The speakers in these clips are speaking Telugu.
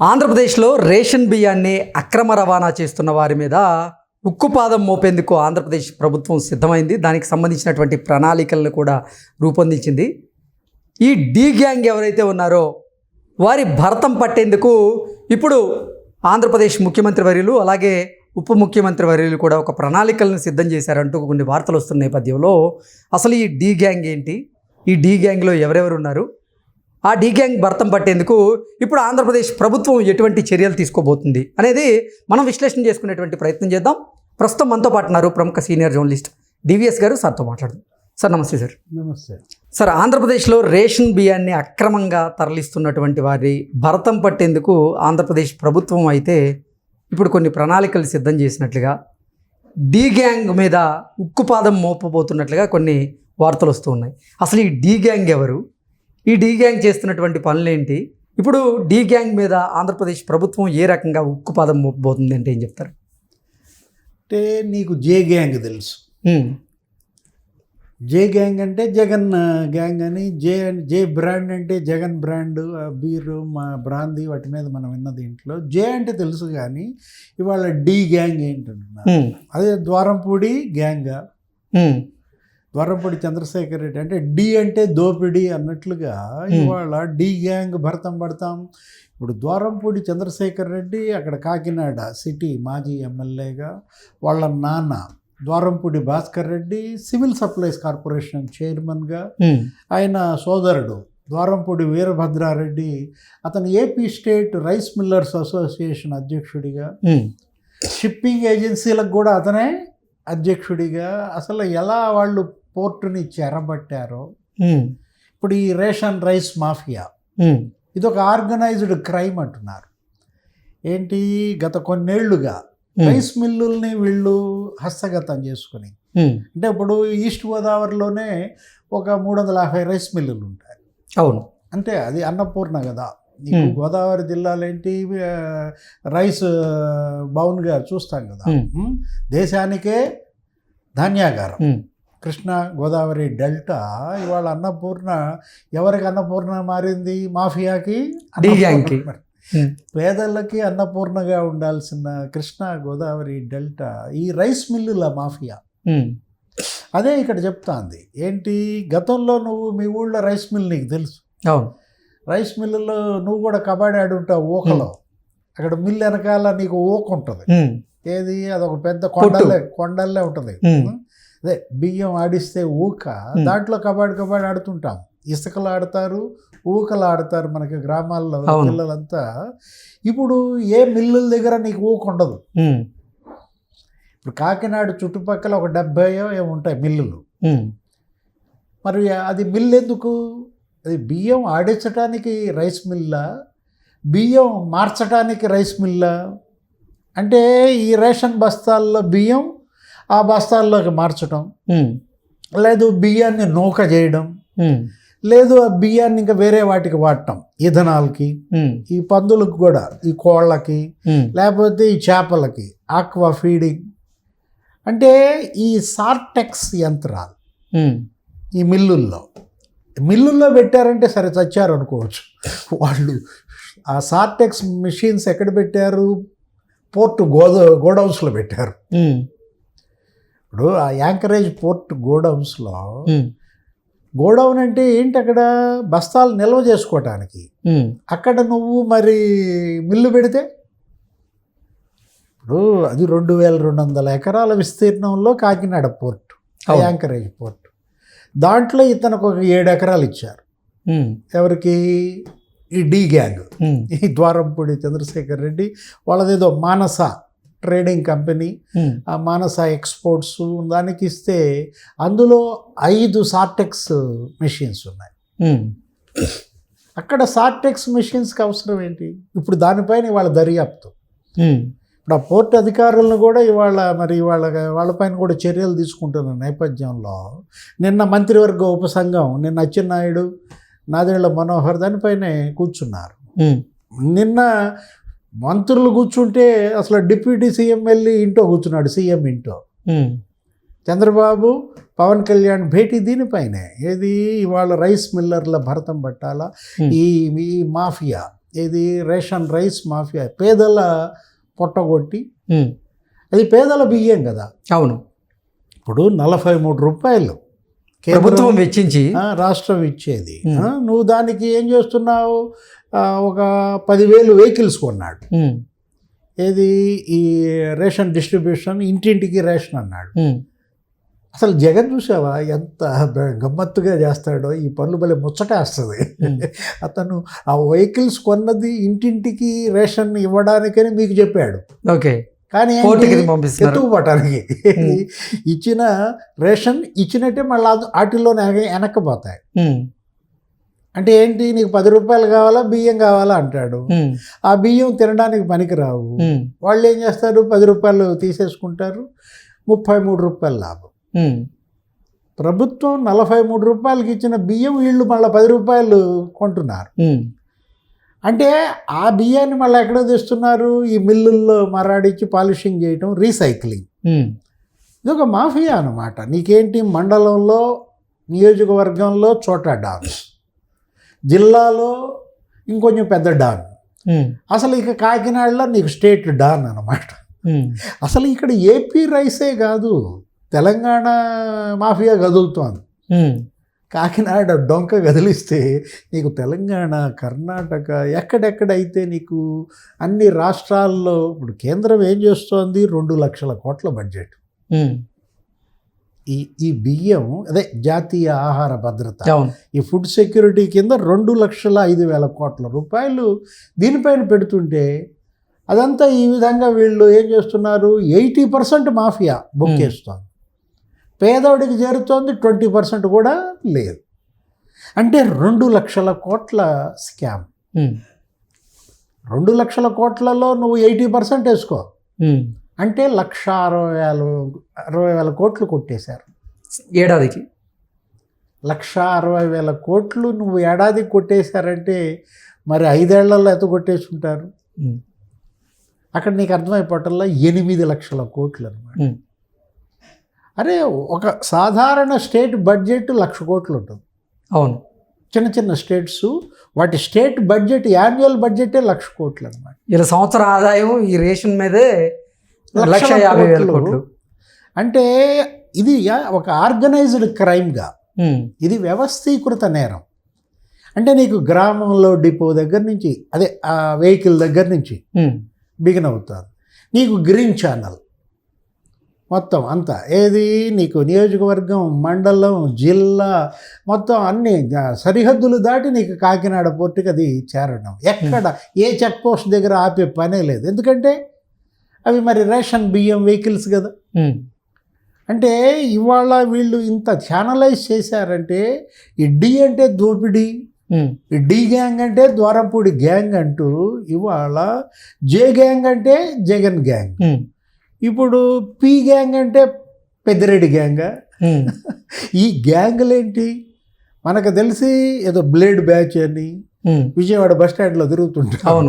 ఆంధ్రప్రదేశ్లో రేషన్ బియ్యాన్ని అక్రమ రవాణా చేస్తున్న వారి మీద ఉక్కుపాదం మోపేందుకు ఆంధ్రప్రదేశ్ ప్రభుత్వం సిద్ధమైంది. దానికి సంబంధించినటువంటి ప్రణాళికలను కూడా రూపొందించింది. ఈ డి గ్యాంగ్ ఎవరైతే ఉన్నారో వారి భరతం పట్టేందుకు ఇప్పుడు ఆంధ్రప్రదేశ్ ముఖ్యమంత్రి వర్యులు అలాగే ఉప ముఖ్యమంత్రి వర్యులు కూడా ఒక ప్రణాళికలను సిద్ధం చేశారంటూ కొన్ని వార్తలు వస్తున్న నేపథ్యంలో అసలు ఈ డి గ్యాంగ్ ఏంటి, ఈ డి గ్యాంగ్లో ఎవరెవరు ఉన్నారు, ఆ డి గ్యాంగ్ భర్తం పట్టేందుకు ఇప్పుడు ఆంధ్రప్రదేశ్ ప్రభుత్వం ఎటువంటి చర్యలు తీసుకోబోతుంది అనేది మనం విశ్లేషణ చేసుకునేటువంటి ప్రయత్నం చేద్దాం. ప్రస్తుతం మనతో పాటు ఉన్నారు ప్రముఖ సీనియర్ జర్నలిస్ట్ డివిఎస్ గారు. సార్తో మాట్లాడదాం. సార్ నమస్తే. సార్ నమస్తే. సార్, ఆంధ్రప్రదేశ్లో రేషన్ బియ్యాన్ని అక్రమంగా తరలిస్తున్నటువంటి వారి భరతం పట్టేందుకు ఆంధ్రప్రదేశ్ ప్రభుత్వం అయితే ఇప్పుడు కొన్ని ప్రణాళికలు సిద్ధం చేసినట్లుగా, డి గ్యాంగ్ మీద ఉక్కుపాదం మోపబోతున్నట్లుగా కొన్ని వార్తలు వస్తూ ఉన్నాయి. అసలు ఈ డి గ్యాంగ్ ఎవరు, ఈ డి గ్యాంగ్ చేస్తున్నటువంటి పనులేంటి, ఇప్పుడు డి గ్యాంగ్ మీద ఆంధ్రప్రదేశ్ ప్రభుత్వం ఏ రకంగా ఉక్కుపాదం మోపబోతుంది అంటే ఏం చెప్తారు? అంటే నీకు జే గ్యాంగ్ తెలుసు. జే గ్యాంగ్ అంటే జగన్ గ్యాంగ్ అని, జే బ్రాండ్ అంటే జగన్ బ్రాండ్, బీరు మా బ్రాందీ వాటి మీద మనం విన్నది ఇంట్లో. జే అంటే తెలుసు, కానీ ఇవాళ డి గ్యాంగ్ ఏంటంటున్నారు. అదే ద్వారంపూడి గ్యాంగ్, ద్వారంపూడి చంద్రశేఖర్ రెడ్డి అంటే డి అంటే దోపిడీ అన్నట్లుగా ఇవాళ డి గ్యాంగ్ భరతం పడతాం. ఇప్పుడు ద్వారంపూడి చంద్రశేఖర్ రెడ్డి అక్కడ కాకినాడ సిటీ మాజీ ఎమ్మెల్యేగా, వాళ్ళ నాన్న Dwarampudi Bhaskar Reddy civil supplies corporation చైర్మన్గా, ఆయన సోదరుడు ద్వారంపూడి వీరభద్రారెడ్డి అతను AP state rice millers association అధ్యక్షుడిగా, షిప్పింగ్ ఏజెన్సీలకు కూడా అతనే అధ్యక్షుడిగా, అసలు ఎలా వాళ్ళు పోర్టుని చెరబట్టారో. ఇప్పుడు ఈ రేషన్ రైస్ మాఫియా ఇది ఒక ఆర్గనైజ్డ్ క్రైమ్ అంటున్నారు. ఏంటి, గత కొన్నేళ్లుగా రైస్ మిల్లుల్ని వీళ్ళు హస్తగతం చేసుకుని, అంటే ఇప్పుడు ఈస్ట్ గోదావరిలోనే ఒక 350 రైస్ మిల్లులు ఉంటాయి. అవును, అంటే అది అన్నపూర్ణ కదా. నీకు గోదావరి జిల్లాలో ఏంటి రైస్ బౌన్గా చూస్తాం కదా, దేశానికే ధాన్యాగారం. కృష్ణా గోదావరి డెల్టా ఇవాళ అన్నపూర్ణ ఎవరికి అన్నపూర్ణ మారింది? మాఫియాకి, పేదలకి అన్నపూర్ణగా ఉండాల్సిన కృష్ణా గోదావరి డెల్టా ఈ రైస్ మిల్లుల మాఫియా. అదే ఇక్కడ చెప్తాంది. ఏంటి, గతంలో నువ్వు మీ ఊళ్ళో రైస్ మిల్ నీకు తెలుసు. రైస్ మిల్లులో నువ్వు కూడా కబడ్డీ ఆడి ఉంటావు ఊకలో. అక్కడ మిల్లు వెనకాల నీకు ఊక ఉంటుంది. ఏది, అదొక పెద్ద కొండల్లే ఉంటుంది. అదే బియ్యం ఆడిస్తే ఊక, దాంట్లో కబడ్డీ ఆడుతుంటాం. ఇసుకలు ఆడతారు, ఊకలు ఆడతారు మనకి గ్రామాల్లో పిల్లలంతా. ఇప్పుడు ఏ మిల్లుల దగ్గర నీకు ఊక ఉండదు. ఇప్పుడు కాకినాడ చుట్టుపక్కల ఒక 70 ఏముంటాయి మిల్లులు. మరి అది మిల్లు ఎందుకు? అది బియ్యం ఆడించడానికి రైస్ మిల్లా, బియ్యం మార్చడానికి రైస్ మిల్లా? అంటే ఈ రేషన్ బస్తాల్లో బియ్యం ఆ బస్తాల్లోకి మార్చడం, లేదు బియ్యాన్ని నూక చేయడం, లేదు ఆ బియ్యాన్ని ఇంకా వేరే వాటికి వాడటం, ఇథనాల్కి, ఈ పందులకు కూడా, ఈ కోళ్ళకి, లేకపోతే ఈ చేపలకి ఆక్వా ఫీడింగ్. అంటే ఈ సార్టెక్స్ యంత్రాలు ఈ మిల్లుల్లో పెట్టారంటే సరే చచ్చారు అనుకోవచ్చు వాళ్ళు. ఆ సార్టెక్స్ మిషన్స్ ఎక్కడ పెట్టారు? పోర్టు గోడౌన్స్లో పెట్టారు. ఇప్పుడు ఆ యాంకరేజ్ పోర్ట్ గోడౌన్స్లో, గోడౌన్ అంటే ఏంటి, అక్కడ బస్తాలు నిల్వ చేసుకోవటానికి. అక్కడ నువ్వు మరి మిల్లు పెడితే, ఇప్పుడు అది 2200 ఎకరాల విస్తీర్ణంలో కాకినాడ పోర్ట్, యాంకరేజ్ పోర్ట్. దాంట్లో ఇతనికి ఒక 7 ఎకరాలు ఇచ్చారు. ఎవరికి? ఈ డి గ్యాంగ్, ఈ ద్వారంపూడి చంద్రశేఖర్ రెడ్డి వాళ్ళదేదో మానస ట్రేడింగ్ కంపెనీ, ఆ మానస ఎక్స్పోర్ట్స్, దానికి ఇస్తే అందులో 5 సార్టెక్స్ మెషిన్స్ ఉన్నాయి. అక్కడ సార్టెక్స్ మెషిన్స్కి అవసరం ఏంటి? ఇప్పుడు దానిపైన ఇవాళ దర్యాప్తు. ఇప్పుడు ఆ పోర్ట్ అధికారులను కూడా వాళ్ళపైన కూడా చర్యలు తీసుకుంటున్న నేపథ్యంలో నిన్న మంత్రివర్గ ఉపసంఘం, నిన్న అచ్చెన్నాయుడు, నాదెళ్ల మనోహర్ దానిపైనే కూర్చున్నారు. నిన్న మంత్రులు కూర్చుంటే అసలు డిప్యూటీ సీఎం వెళ్ళి ఇంటో కూర్చున్నాడు, సీఎం ఇంటో. చంద్రబాబు పవన్ కళ్యాణ్ భేటీ దీనిపైనే. ఏది, ఇవాళ రైస్ మిల్లర్ల భరతం పట్టాలా, ఈ మాఫియా ఇది రేషన్ రైస్ మాఫియా, పేదల పొట్టగొట్టి, ఉమ్. అది పేదల బియ్యం కదా. అవును. ఇప్పుడు 43 రూపాయలు ప్రభుత్వం వెచ్చించి రాష్ట్రం ఇచ్చేది. నువ్వు దానికి ఏం చేస్తున్నావు? ఒక 10,000 వెహికల్స్ కొన్నాడు. ఉమ్. ఏది ఈ రేషన్ డిస్ట్రిబ్యూషన్, ఇంటింటికి రేషన్ అన్నాడు. ఉమ్. అసలు జగన్ చూసావా ఎంత గమ్మత్తుగా చేస్తాడో? ఈ పనులు భలే ముచ్చటేస్తుంది. అతను ఆ వెహికల్స్ కొన్నది ఇంటింటికి రేషన్ ఇవ్వడానికని మీకు చెప్పాడు. ఓకే. కానీ ఎత్తుకుపోవటానికి ఇచ్చిన రేషన్ ఇచ్చినట్టే మళ్ళీ వాటిల్లో వెనక్కిపోతాయి. అంటే ఏంటి, నీకు 10 రూపాయలు కావాలా, బియ్యం కావాలా అంటాడు. ఆ బియ్యం తినడానికి పనికిరావు. వాళ్ళు ఏం చేస్తారు, 10 రూపాయలు తీసేసుకుంటారు, 33 రూపాయలు లాభం. ప్రభుత్వం 43 రూపాయలకి ఇచ్చిన బియ్యం వీళ్ళు మళ్ళీ 10 రూపాయలు కొంటున్నారు. అంటే ఆ బియ్యాన్ని మళ్ళీ ఎక్కడ తెస్తున్నారు? ఈ మిల్లుల్లో మరాడించి పాలిషింగ్ చేయటం, రీసైక్లింగ్. ఇది ఒక మాఫియా అన్నమాట. నీకేంటి, మండలంలో, నియోజకవర్గంలో చోటా డాన్, జిల్లాలో ఇంకొంచెం పెద్ద డాన్, అసలు ఇక కాకినాడలో నీకు స్టేట్ డాన్ అన్నమాట. అసలు ఇక్కడ ఏపీ రైసే కాదు, తెలంగాణ మాఫియా కదులుతోంది. కాకినాడ డొంక కదిలిస్తే నీకు తెలంగాణ, కర్ణాటక, ఎక్కడెక్కడైతే నీకు అన్ని రాష్ట్రాల్లో ఇప్పుడు కేంద్రం ఏం చేస్తోంది? 2 లక్షల కోట్ల బడ్జెట్. ఈ బియ్యం, అదే జాతీయ ఆహార భద్రత, ఈ ఫుడ్ సెక్యూరిటీ కింద 2,05,000 కోట్ల రూపాయలు దీనిపైన పెడుతుంటే, అదంతా ఈ విధంగా వీళ్ళు ఏం చేస్తున్నారు? 80% మాఫియా బొక్కేస్తోంది. పేదవాడికి చేరుతోంది 20% కూడా లేదు. అంటే 2 లక్షల కోట్ల స్కామ్. 2 లక్షల కోట్లలో నువ్వు 80% వేసుకో, అంటే 1,60,000 కోట్లు కొట్టేశారు ఏడాదికి. 1,60,000 కోట్లు నువ్వు ఏడాదికి కొట్టేశారంటే మరి 5 ఏళ్లలో ఎంత కొట్టేసుంటారు? అక్కడ నీకు అర్థమైపోవటంలో 8 లక్షల కోట్లు అనమాట. అరే, ఒక సాధారణ స్టేట్ బడ్జెట్ 1,00,000 కోట్లు ఉంటుంది. అవును. చిన్న చిన్న స్టేట్స్, వాటి స్టేట్ బడ్జెట్, యాన్యువల్ బడ్జెటే 1,00,000 కోట్లు అనమాట. ఇలా సంవత్సర ఆదాయం ఈ రేషన్ మీదే 1,50,000 కోట్లు. అంటే ఇది ఒక ఆర్గనైజ్డ్ క్రైమ్గా, ఇది వ్యవస్థీకృత నేరం. అంటే నీకు గ్రామంలో డిపో దగ్గర నుంచి, అదే ఆ వెహికల్ దగ్గర నుంచి బిగిన్ అవుతుంది. నీకు గ్రీన్ ఛానల్ మొత్తం అంతా, ఏది నీకు నియోజకవర్గం, మండలం, జిల్లా మొత్తం అన్ని సరిహద్దులు దాటి నీకు కాకినాడ పోర్టుకి అది చేరడం. ఎక్కడ ఏ చెక్ పోస్ట్ దగ్గర ఆపే పనే లేదు. ఎందుకంటే అవి మరి రేషన్ బియ్యం వెహికల్స్ కదా. అంటే ఇవాళ వీళ్ళు ఇంత ఛానలైజ్ చేశారంటే, ఈ డి అంటే దోపిడీ, ఈ డి గ్యాంగ్ అంటే ద్వారంపూడి గ్యాంగ్ అంటూ, ఇవాళ జే గ్యాంగ్ అంటే జగన్ గ్యాంగ్, ఇప్పుడు పి గ్యాంగ్ అంటే పెద్దిరెడ్డి గ్యాంగ్. ఈ గ్యాంగులేంటి మనకు తెలిసి ఏదో బ్లేడ్ బ్యాచ్ అని విజయవాడ బస్ స్టాండ్లో తిరుగుతుంటాం,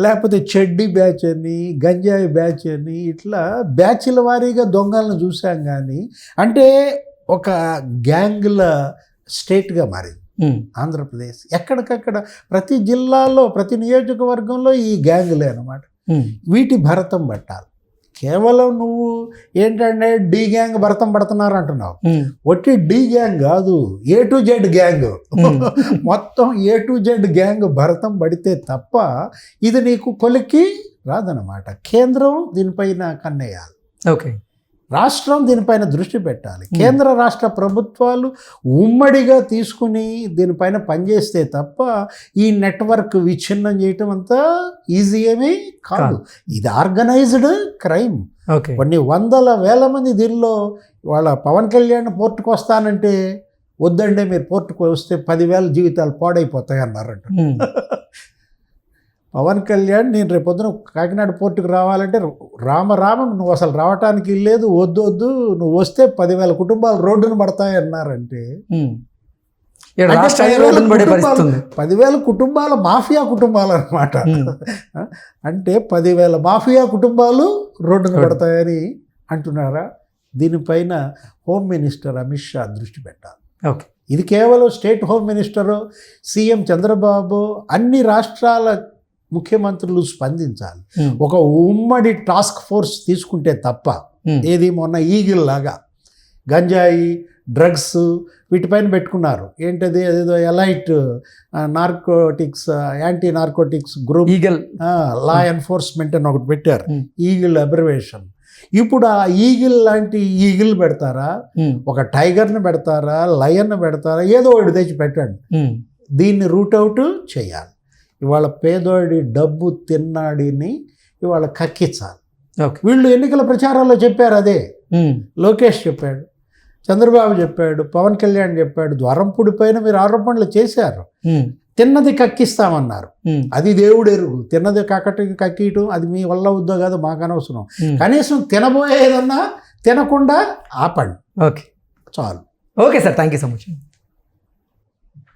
లేకపోతే చెడ్డీ బ్యాచ్ అని, గంజాయి బ్యాచ్ అని, ఇట్లా బ్యాచ్ల వారీగా దొంగలను చూసాం. కానీ అంటే ఒక గ్యాంగుల స్టేట్గా మారింది ఆంధ్రప్రదేశ్. ఎక్కడికక్కడ ప్రతి జిల్లాలో, ప్రతి నియోజకవర్గంలో ఈ గ్యాంగులే అన్నమాట. వీటి భరతం పట్టాలి. కేవలం నువ్వు ఏంటంటే డి గ్యాంగ్ భరతం పడుతున్నారు అంటున్నావు, ఒట్టి డి గ్యాంగ్ కాదు, A to Z గ్యాంగ్, మొత్తం A to Z గ్యాంగ్ భరతం పడితే తప్ప ఇది నీకు కొలికి రాదనమాట. కేంద్రం దీనిపైన కన్నేయాలి. ఓకే. రాష్ట్రం దీనిపైన దృష్టి పెట్టాలి. కేంద్ర రాష్ట్ర ప్రభుత్వాలు ఉమ్మడిగా తీసుకుని దీనిపైన పనిచేస్తే తప్ప ఈ నెట్వర్క్ విచ్ఛిన్నం చేయటం అంతా ఈజీ ఏమీ కాదు. ఇది ఆర్గనైజ్డ్ క్రైమ్. కొన్ని 100,000 మంది దీనిలో, వాళ్ళ పవన్ కళ్యాణ్ పోర్టుకు వస్తానంటే వద్దండి, మీరు పోర్టుకు వస్తే 10,000 జీవితాలు పాడైపోతాయి అన్నారంట. పవన్ కళ్యాణ్, నేను రేపొద్దున కాకినాడ పోర్టుకు రావాలంటే రామరామం, నువ్వు అసలు రావటానికి లేదు, వద్దు వద్దు, నువ్వు వస్తే 10,000 కుటుంబాలు రోడ్డును పడతాయి అన్నారంటే 10,000 కుటుంబాల మాఫియా కుటుంబాలు అనమాట. అంటే 10,000 మాఫియా కుటుంబాలు రోడ్డున పడతాయని అంటున్నారా? దీనిపైన హోమ్ మినిస్టర్ అమిత్ షా దృష్టి పెట్టాలి. ఓకే. ఇది కేవలం state home minister, CM Chandrababu, అన్ని రాష్ట్రాల ముఖ్యమంత్రులు స్పందించాలి. ఒక ఉమ్మడి టాస్క్ ఫోర్స్ తీసుకుంటే తప్ప, ఏది మొన్న ఈగిల్ లాగా గంజాయి, డ్రగ్స్ వీటిపైన పెట్టుకున్నారు. ఏంటది, అదేదో elite narcotics, anti narcotics group, eagle law enforcement అని ఒకటి పెట్టారు, ఈగిల్ అబ్రివేషన్. ఇప్పుడు ఆ ఈగిల్ లాంటి ఈగిల్ పెడతారా, ఒక టైగర్ని పెడతారా, లయన్ పెడతారా, ఏదో ఒకటి తెచ్చి పెట్టండి. దీన్ని రూట్ అవుట్ చేయాలి. ఇవాళ పేదోడి డబ్బు తిన్నాడిని ఇవాళ కక్కించాలి. వీళ్ళు ఎన్నికల ప్రచారాల్లో చెప్పారు, అదే లోకేష్ చెప్పాడు, చంద్రబాబు చెప్పాడు, పవన్ కళ్యాణ్ చెప్పాడు. ద్వారంపూడి పైన మీరు ఆరోపణలు చేశారు, తిన్నది కక్కిస్తామన్నారు. అది దేవుడు ఎరుగు. తిన్నది కక్కీయటం అది మీ వల్ల అవుద్దో కాదు మాకు అనవసరం. కనీసం తినబోయేదన్నా తినకుండా ఆపండి, ఓకే చాలు. Okay sir, thank you so much.